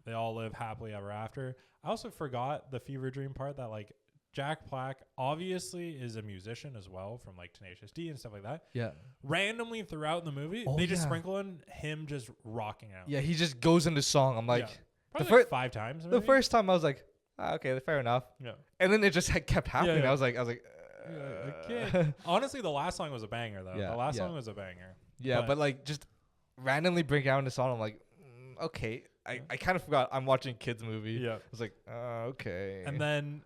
they all live happily ever after. I also forgot the fever dream part that, like, Jack Black obviously is a musician as well from, like, Tenacious D and stuff like that.
Yeah.
Randomly throughout the movie, they just sprinkle in him just rocking out.
Yeah, he just goes into song. I'm like,
probably like 5 times. Maybe?
The first time I was like, okay, fair enough.
Yeah.
And then it just kept happening.
Yeah.
I was like,
okay. Honestly, the last song was a banger though.
Yeah,
the last song was a banger.
Yeah, but like just randomly bring out into song. I'm like, okay. I kind of forgot I'm watching a kids movie.
Yeah.
I was like, okay.
And then,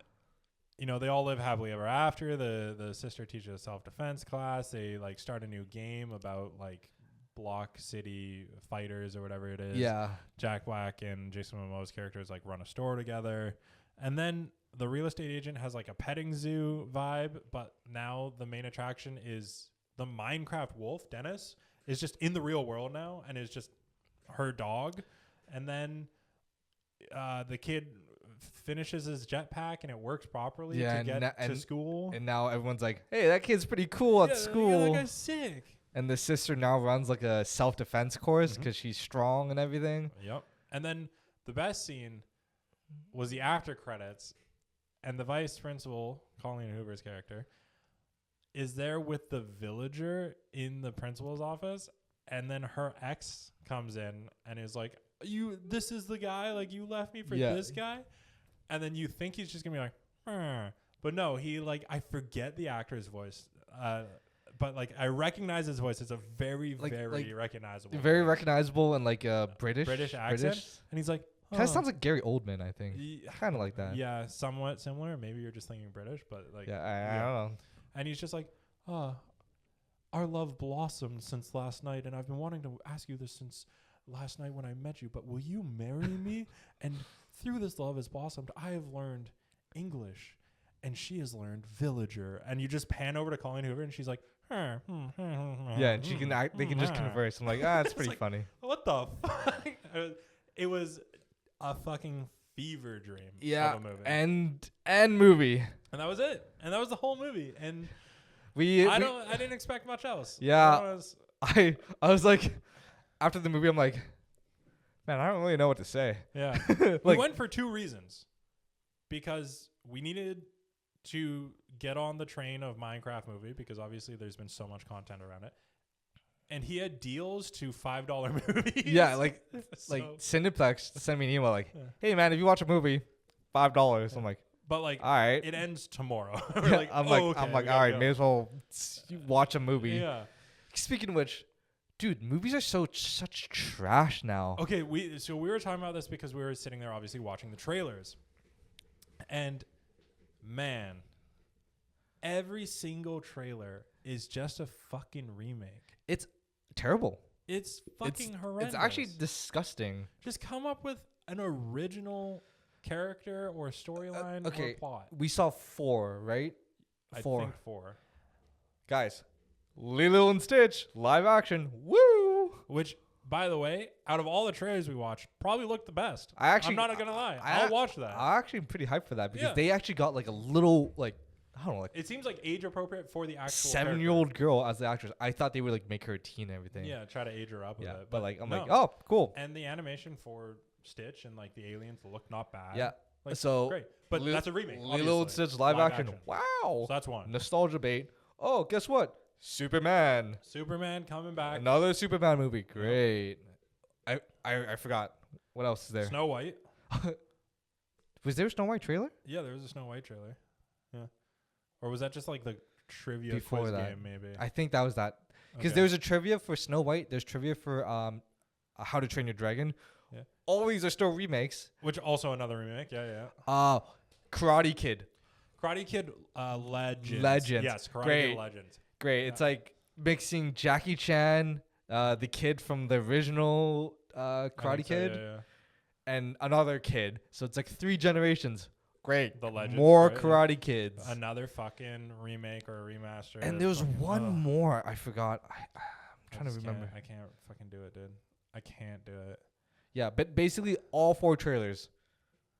you know, they all live happily ever after. The sister teaches a self-defense class. They like start a new game about like Block City Fighters or whatever it is.
Yeah.
Jack Black and Jason Momoa's characters like run a store together. And then the real estate agent has like a petting zoo vibe, but now the main attraction is the Minecraft wolf, Dennis, is just in the real world now and is just her dog. And then the kid finishes his jetpack and it works properly to get to school.
And now everyone's like, hey, that kid's pretty cool at school.
Yeah, that guy's sick.
And the sister now runs like a self-defense course because she's strong and everything.
Yep. And then the best scene was the after credits, and the vice principal, Colleen Hoover's character, is there with the villager in the principal's office, and then her ex comes in and is like, this is the guy, like you left me for this guy? And then you think he's just gonna be like, but no, he like, I forget the actor's voice, but like I recognize his voice. It's a very recognizable,
very recognizable, and like a British
accent. And he's like,
kind of sounds like Gary Oldman, I think. Kind of like that.
Yeah, somewhat similar. Maybe you're just thinking British, but like,
I don't know.
And he's just like, our love blossomed since last night, and I've been wanting to ask you this since last night when I met you, but will you marry me? And through this love has blossomed, I have learned English, and she has learned villager. And you just pan over to Colleen Hoover, and she's like,
yeah, and she can act. They can just converse. I'm like, it's pretty funny.
What the fuck? It was a fucking fever dream.
Yeah,
of a movie.
and movie.
And that was it. And that was the whole movie. And
I
didn't expect much else.
Yeah, I was like, after the movie, I'm like, man, I don't really know what to say.
Yeah, like, we went for 2 reasons, because we needed to get on the train of Minecraft movie, because obviously there's been so much content around it, and he had deals to $5 movies.
Yeah, like Cineplex sent me an email like, hey man, if you watch a movie, $5. I'm like,
But like,
all right,
it ends tomorrow. Like,
I'm
okay,
like, all right, may as well watch a movie.
Yeah.
Speaking of which, dude, movies are such trash now.
Okay, we were talking about this because we were sitting there obviously watching the trailers. And man, every single trailer is just a fucking remake.
It's terrible.
It's fucking horrendous.
It's actually disgusting.
Just come up with an original character or storyline or plot.
We saw 4, right?
I think 4.
Guys, Lilo and Stitch, live action. Woo!
Which, by the way, out of all the trailers we watched, probably looked the best. I'm not going to lie. I'll watch that.
I'm actually pretty hyped for that because they actually got like a little, like, I don't know. Like,
it seems like age appropriate for the actual
7-year-old girl as the actress. I thought they would like make her a teen and everything.
Yeah, try to age her up a bit.
But like, I'm like, oh, cool.
And the animation for Stitch and like the aliens look not bad.
Yeah.
Like,
so
great. But that's a remake.
Lilo and Stitch live action. Wow.
So that's one.
Nostalgia bait. Oh, guess what? Superman
coming back.
Another Superman movie. Great. I forgot. What else is there?
Snow White.
Was there a Snow White trailer?
Yeah, there was a Snow White trailer. Yeah. Or was that just like the trivia
Before
quiz
that
game maybe?
I think that was that. Because there was a trivia for Snow White. There's trivia for How to Train Your Dragon.
Yeah.
All these are still remakes.
Which also another remake. Yeah.
Karate Kid.
Karate Kid Legends.
Legends.
Yes, Karate Kid Legends.
Great. Yeah. It's like mixing Jackie Chan, the kid from the original Karate Kid, and another kid. So it's like 3 generations. Great.
The Legends.
More Karate Kids.
Another fucking remake or a remaster.
And there was one more. I forgot. I'm trying to remember.
I can't fucking do it, dude. I can't do it.
Yeah, but basically all 4 trailers.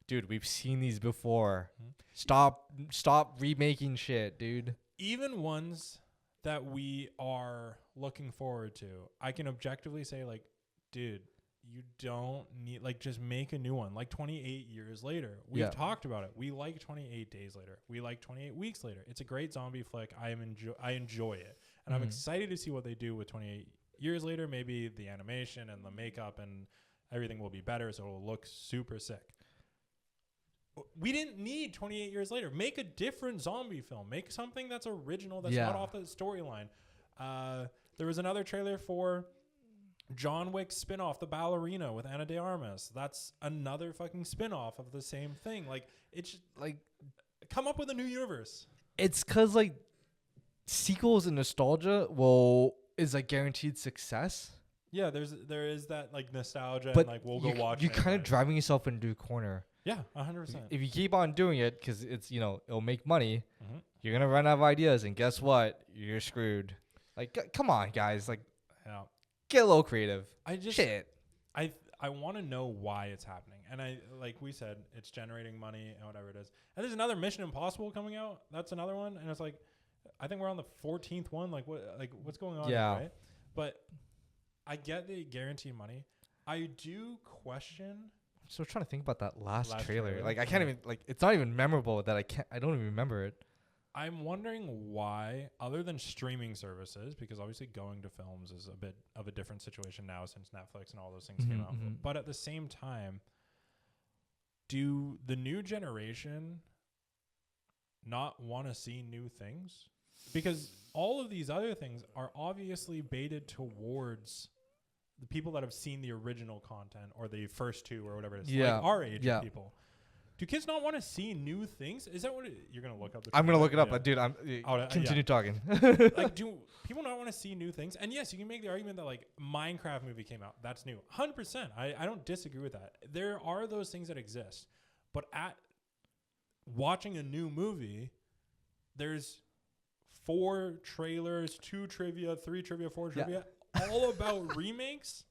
Dude, we've seen these before. Mm-hmm. Stop remaking shit, dude.
Even ones that we are looking forward to, I can objectively say, like, dude, you don't need, like, just make a new one. Like 28 years later. We've talked about it. We like 28 days later. We like 28 weeks later. It's a great zombie flick. I enjoy it. And I'm excited to see what they do with 28 years later. Maybe the animation and the makeup and everything will be better, so it'll look super sick. We didn't need 28 years later. Make a different zombie film. Make something that's original, that's not off the storyline. There was another trailer for John Wick's spin-off, The Ballerina with Ana de Armas. That's another fucking spin-off of the same thing. Like, it's like, come up with a new universe.
It's because, like, sequels and nostalgia is like guaranteed success.
Yeah, there is that like nostalgia,
but
and like we'll go watch.
You're kind of driving yourself into a corner.
Yeah, 100%.
If you keep on doing it, because it's it'll make money, you're gonna run out of ideas, and guess what? You're screwed. Like, come on, guys! Like, get a little creative.
I want to know why it's happening, and like we said, it's generating money and whatever it is. And there's another Mission Impossible coming out. That's another one, and it's like, I think we're on the 14th one. Like, what's going on?
Yeah.
Here, right? But I get the guarantee money. I do question.
I'm still trying to think about that last trailer. Like, I can't even, like, it's not even memorable that I don't even remember it.
I'm wondering why, other than streaming services, because obviously going to films is a bit of a different situation now since Netflix and all those things came out. But at the same time, do the new generation not want to see new things? Because all of these other things are obviously baited towards the people that have seen the original content or the first 2 or whatever it is. Like our age people. Do kids not want to see new things? Is that what you're going to look up?
I'm going to look it up, dude. Continue talking.
Like, do people not want to see new things? And yes, you can make the argument that like Minecraft movie came out. That's new. 100%. I don't disagree with that. There are those things that exist. But at watching a new movie, there's 4 trailers, 2 trivia, 3 trivia, 4 trivia, all about remakes,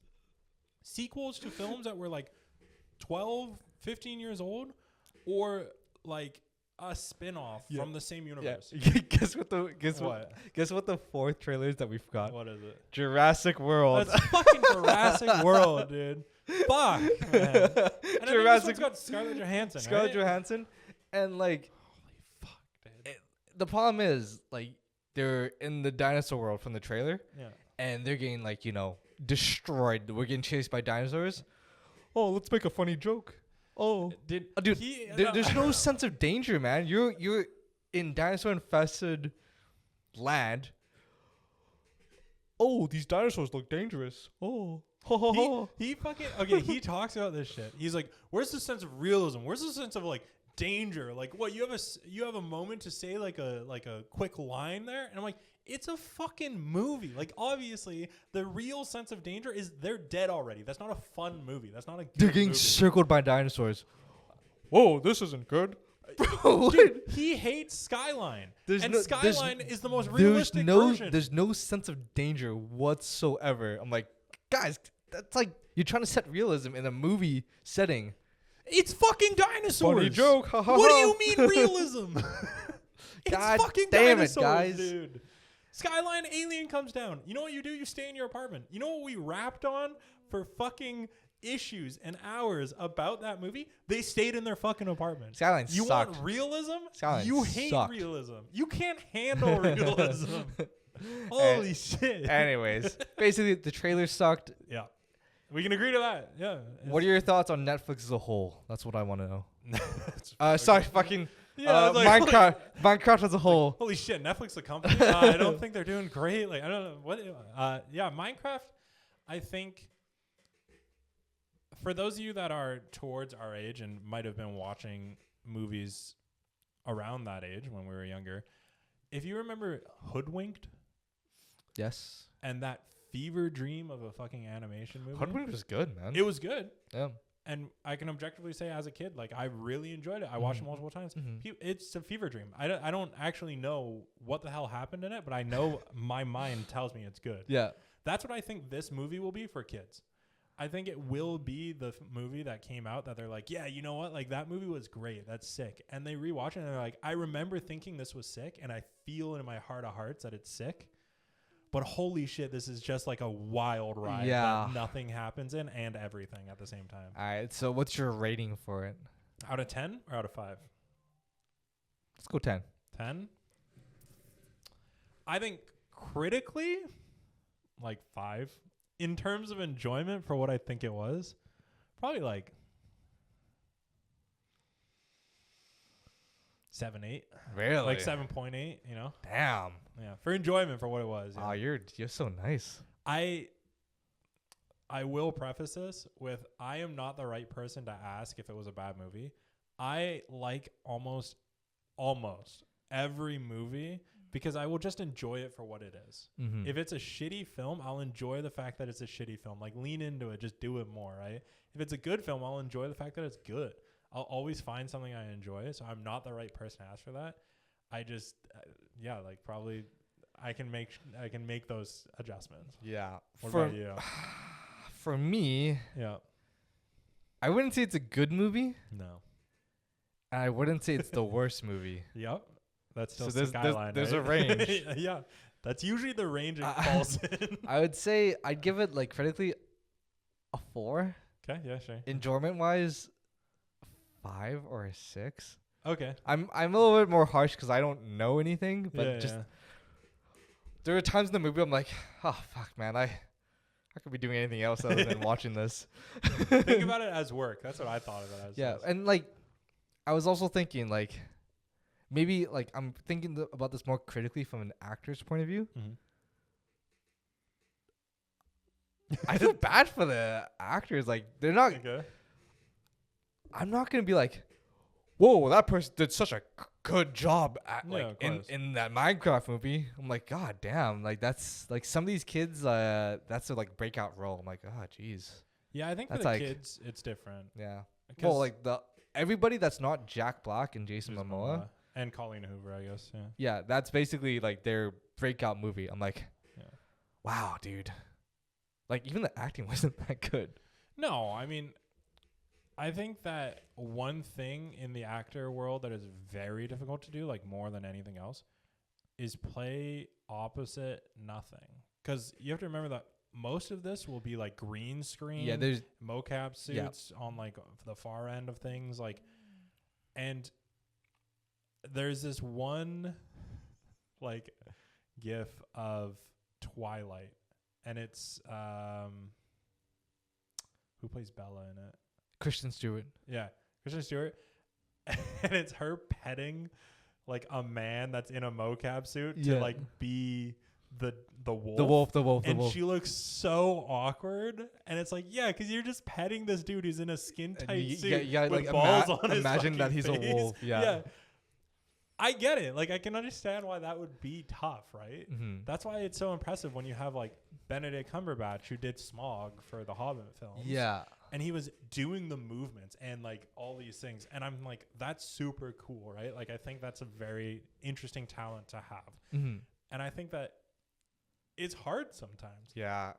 sequels to films that were like 12, 15 years old, or like a spin-off from the same universe.
Guess what the 4th trailer is that we forgot?
What is it?
Jurassic World.
That's fucking Jurassic World, dude. Fuck, man. And Jurassic got Scarlett Johansson.
Scarlett Johansson, and like,
holy fuck, dude.
The problem is like they're in the dinosaur world from the trailer, and they're getting like destroyed. We're getting chased by dinosaurs. Oh, let's make a funny joke. Oh,
Did
dude, there's no sense of danger, man. You're in dinosaur infested land. Oh, these dinosaurs look dangerous. Oh,
he fucking okay. He talks about this shit. He's like, "Where's the sense of realism? Where's the sense of like danger? Like, what you have a moment to say like a quick line there?" And I'm like, "It's a fucking movie. Like, obviously, the real sense of danger is they're dead already. That's not a fun movie. That's not a good
they're getting
movie.
circled by dinosaurs. Whoa, this isn't good." Bro,
dude, he hates Skyline. Skyline is the most realistic version.
There's no sense of danger whatsoever. I'm like, guys, that's like you're trying to set realism in a movie setting.
It's fucking dinosaurs.
Funny joke.
What do you mean realism? It's
God
fucking
damn
dinosaurs,
it, guys.
dude. Skyline alien comes down. You know what you do? You stay in your apartment. You know what we rapped on for fucking issues and hours about that movie? They stayed in their fucking apartment.
Skyline
you
sucked.
Want realism?
Skyline
you hate
sucked.
realism. You can't handle realism. Holy shit.
Anyways, basically the trailer sucked.
Yeah. We can agree to that. Yeah.
What are your thoughts on Netflix as a whole? That's what I want to know. Sorry, fucking Minecraft. Minecraft as a whole.
Holy shit, Netflix the company? I don't think they're doing great. Like, I don't know what. Yeah, Minecraft. I think for those of you that are towards our age and might have been watching movies around that age when we were younger, if you remember Hoodwinked,
yes,
and that fever dream of a fucking animation movie,
Hoodwinked was good, man.
It was good.
Yeah.
And I can objectively say, as a kid, like I really enjoyed it. I watched it multiple times. It's a fever dream. I don't actually know what the hell happened in it, but I know my mind tells me it's good.
Yeah,
that's what I think this movie will be for kids. I think it will be the movie that came out that they're like, yeah, you know what? Like that movie was great. That's sick. And they rewatch it and they're like, I remember thinking this was sick, and I feel in my heart of hearts that it's sick. But holy shit, this is just like a wild ride that nothing happens in and everything at the same time.
All right, so what's your rating for it?
Out of 10 or out of 5?
Let's go 10.
10? I think critically, like 5. In terms of enjoyment for what I think it was, probably like 7, 8.
Really?
Like 7.8, you know?
Damn.
Yeah. For enjoyment for what it was.
Oh, you're so nice.
I will preface this with I am not the right person to ask if it was a bad movie. I like almost every movie because I will just enjoy it for what it is. Mm-hmm. If it's a shitty film, I'll enjoy the fact that it's a shitty film. Like lean into it, just do it more, right? If it's a good film, I'll enjoy the fact that it's good. I'll always find something I enjoy, so I'm not the right person to ask for that. I just, like probably I can make those adjustments.
Yeah.
What about you?
For me,
yeah,
I wouldn't say it's a good movie.
No.
And I wouldn't say it's the worst movie.
Yep. That's still
so
Skyline.
There's a range.
Yeah. That's usually the range it falls in.
I would say I'd give it like critically a 4.
Okay, yeah, sure.
Enjoyment wise, 5 or a 6.
Okay.
I'm a little bit more harsh because I don't know anything, but there are times in the movie I'm like, oh fuck, man, I could be doing anything else other than watching this.
Think about it as work. That's what I thought of it as.
Yeah, and like, I was also thinking like, maybe like I'm thinking about this more critically from an actor's point of view. Mm-hmm. I feel bad for the actors. Like they're not.
Okay.
I'm not gonna be like, whoa, that person did such a good job at in that Minecraft movie. I'm like, god damn, like that's like some of these kids, that's their like breakout role. I'm like, oh jeez.
Yeah, I think that's for the kids, it's different.
Yeah. Well, like everybody that's not Jack Black and Jason Momoa
and Colleen Hoover, I guess. Yeah.
Yeah, that's basically like their breakout movie. I'm like, wow, dude. Like even the acting wasn't that good.
No, I mean, I think that one thing in the actor world that is very difficult to do, like more than anything else, is play opposite nothing. Because you have to remember that most of this will be like green screen,
there's
mocap suits on like the far end of things, like, and there's this one like gif of Twilight, and it's who plays Bella in it?
Kristen Stewart.
Yeah, Kristen Stewart, and it's her petting like a man that's in a mocap suit to like be the wolf.
The wolf.
She looks so awkward, and it's like, yeah, because you're just petting this dude who's in a skin tight suit with like balls on his
imagine that he's
face.
a wolf. Yeah.
I get it. Like, I can understand why that would be tough, right?
Mm-hmm.
That's why it's so impressive when you have like Benedict Cumberbatch, who did Smaug for the Hobbit films.
Yeah.
And he was doing the movements and like all these things. And I'm like, that's super cool, right? Like, I think that's a very interesting talent to have.
Mm-hmm.
And I think that it's hard sometimes.
Yeah.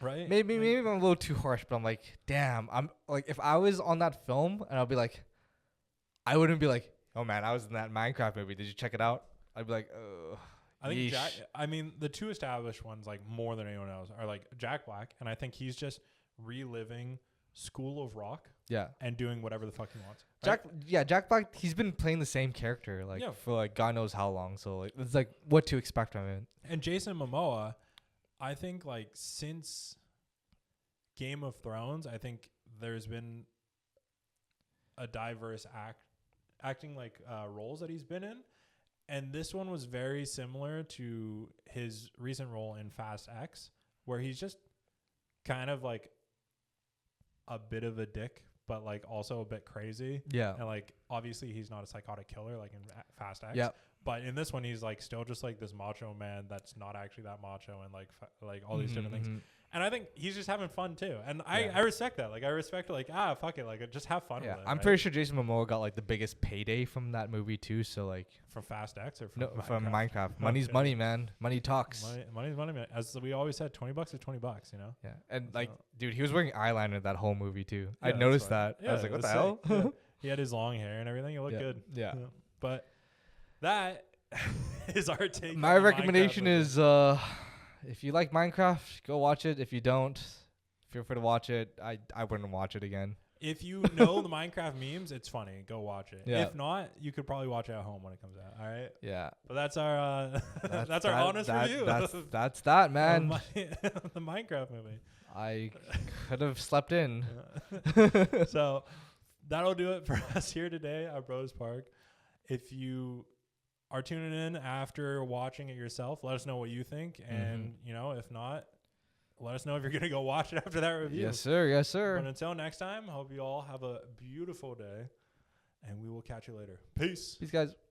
Right?
Maybe I'm a little too harsh, but I'm like, damn. I'm like, if I was on that film and I'll be like, I wouldn't be like, oh man, I was in that Minecraft movie. Did you check it out? I'd be like, oh.
I think the two established ones, like more than anyone else, are like Jack Black, and I think he's just reliving School of Rock.
Yeah.
And doing whatever the fuck he wants. Right?
Jack Black, he's been playing the same character for like God knows how long. So like it's like what to expect from him.
And Jason Momoa, I think like since Game of Thrones, I think there's been a diverse acting like roles that he's been in, and this one was very similar to his recent role in Fast X, where he's just kind of like a bit of a dick, but like also a bit crazy.
Yeah.
And like obviously he's not a psychotic killer like in Fast X.
Yeah.
But in this one, he's like still just like this macho man that's not actually that macho, and like all these different things. And I think he's just having fun too, and I respect that. Like I respect like fuck it, like just have fun with it.
I'm pretty sure Jason Momoa got like the biggest payday from that movie too. So like
from Fast X or
from Minecraft. Money's money, man. Money talks.
Money's money, man. As we always said, $20 is $20. You know.
Yeah, and like, dude, he was wearing eyeliner that whole movie too. I noticed that. I was like, what the hell?
He had his long hair and everything. It looked good.
Yeah.
But that is our take.
My recommendation is if you like Minecraft, go watch it. If you don't, feel free to watch it. I wouldn't watch it again.
If you know the Minecraft memes, it's funny. Go watch it.
Yeah.
If not, you could probably watch it at home when it comes out. All right.
Yeah.
But that's our that's our honest review.
That's that, man.
The Minecraft movie.
I could have slept in.
So that'll do it for us here today at Bros Park. If you are tuning in after watching it yourself, let us know what you think. And, you know, if not, let us know if you're going to go watch it after that review.
Yes, sir. Yes, sir.
But until next time, hope you all have a beautiful day, and we will catch you later. Peace.
Peace, guys.